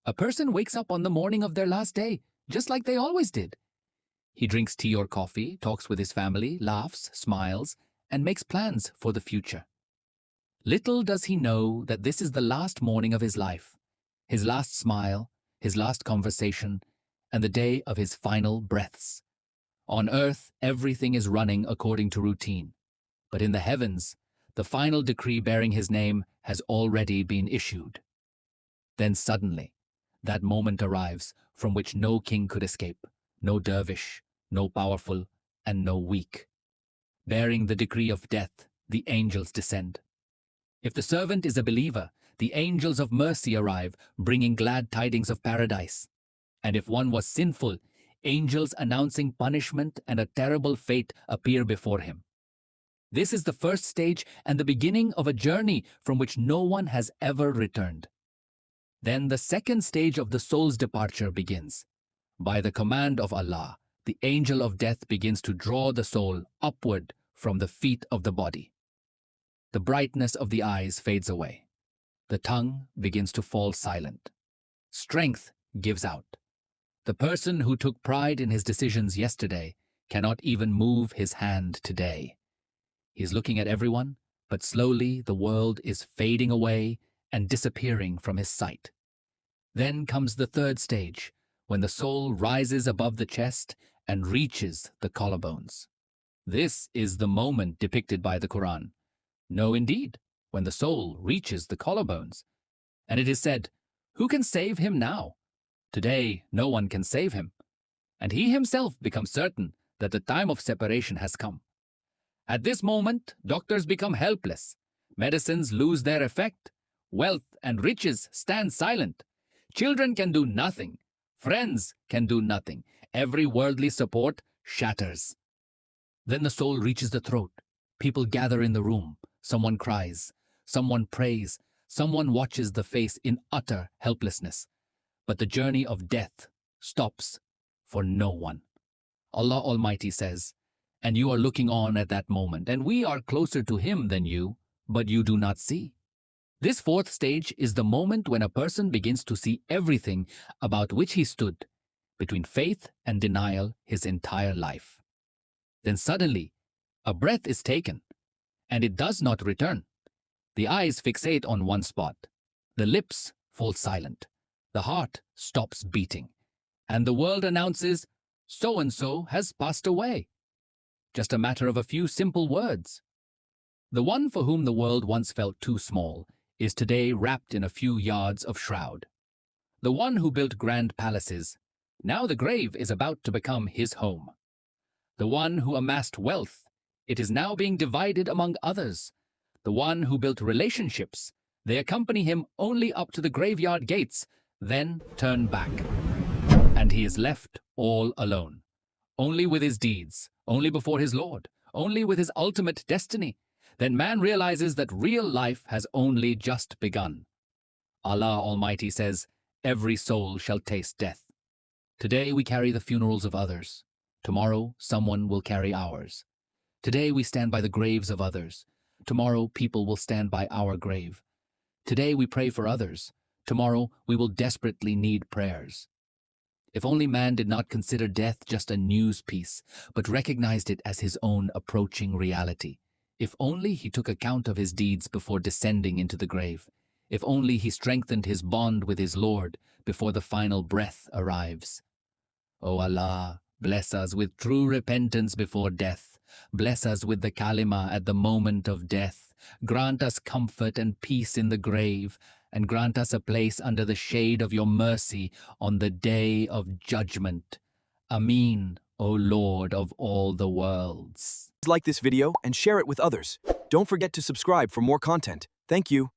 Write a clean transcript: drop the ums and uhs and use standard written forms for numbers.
A person wakes up on the morning of their last day, just like they always did. He drinks tea or coffee, talks with his family, laughs, smiles, and makes plans for the future. Little does he know that this is the last morning of his life, his last smile, his last conversation, and the day of his final breaths. On earth, everything is running according to routine. But in the heavens, the final decree bearing his name has already been issued. Then suddenly, that moment arrives from which no king could escape, no dervish, no powerful, and no weak. Bearing the decree of death, the angels descend. If the servant is a believer, the angels of mercy arrive, bringing glad tidings of paradise. And if one was sinful, angels announcing punishment and a terrible fate appear before him. This is the first stage and the beginning of a journey from which no one has ever returned. Then the second stage of the soul's departure begins. By the command of Allah, the angel of death begins to draw the soul upward from the feet of the body. The brightness of the eyes fades away. The tongue begins to fall silent. Strength gives out. The person who took pride in his decisions yesterday cannot even move his hand today. He is looking at everyone, but slowly the world is fading away and disappearing from his sight. Then comes the third stage, when the soul rises above the chest and reaches the collarbones. This is the moment depicted by the Quran. No, indeed, when the soul reaches the collarbones. And it is said, "Who can save him now?" Today, no one can save him. And he himself becomes certain that the time of separation has come. At this moment, doctors become helpless. Medicines lose their effect. Wealth and riches stand silent. Children can do nothing. Friends can do nothing. Every worldly support shatters. Then the soul reaches the throat. People gather in the room. Someone cries. Someone prays. Someone watches the face in utter helplessness. But the journey of death stops for no one. Allah Almighty says, "And you are looking on at that moment, and we are closer to Him than you, but you do not see." This fourth stage is the moment when a person begins to see everything about which he stood, between faith and denial his entire life. Then suddenly, a breath is taken, and it does not return. The eyes fixate on one spot. The lips fall silent. The heart stops beating. And the world announces, "So-and-so has passed away." Just a matter of a few simple words. The one for whom the world once felt too small is today wrapped in a few yards of shroud. The one who built grand palaces, now the grave is about to become his home. The one who amassed wealth, it is now being divided among others. The one who built relationships, they accompany him only up to the graveyard gates, then turn back. And he is left all alone, only with his deeds, only before his Lord, only with his ultimate destiny. Then man realizes that real life has only just begun. Allah Almighty says, "Every soul shall taste death." Today we carry the funerals of others. Tomorrow someone will carry ours. Today we stand by the graves of others. Tomorrow people will stand by our grave. Today we pray for others. Tomorrow we will desperately need prayers. If only man did not consider death just a news piece, but recognized it as his own approaching reality. If only he took account of his deeds before descending into the grave. If only he strengthened his bond with his Lord before the final breath arrives. O Allah, bless us with true repentance before death. Bless us with the kalima at the moment of death. Grant us comfort and peace in the grave, and grant us a place under the shade of your mercy on the day of judgment. Ameen, O Lord of all the worlds. Like this video and share it with others. Don't forget to subscribe for more content. Thank you.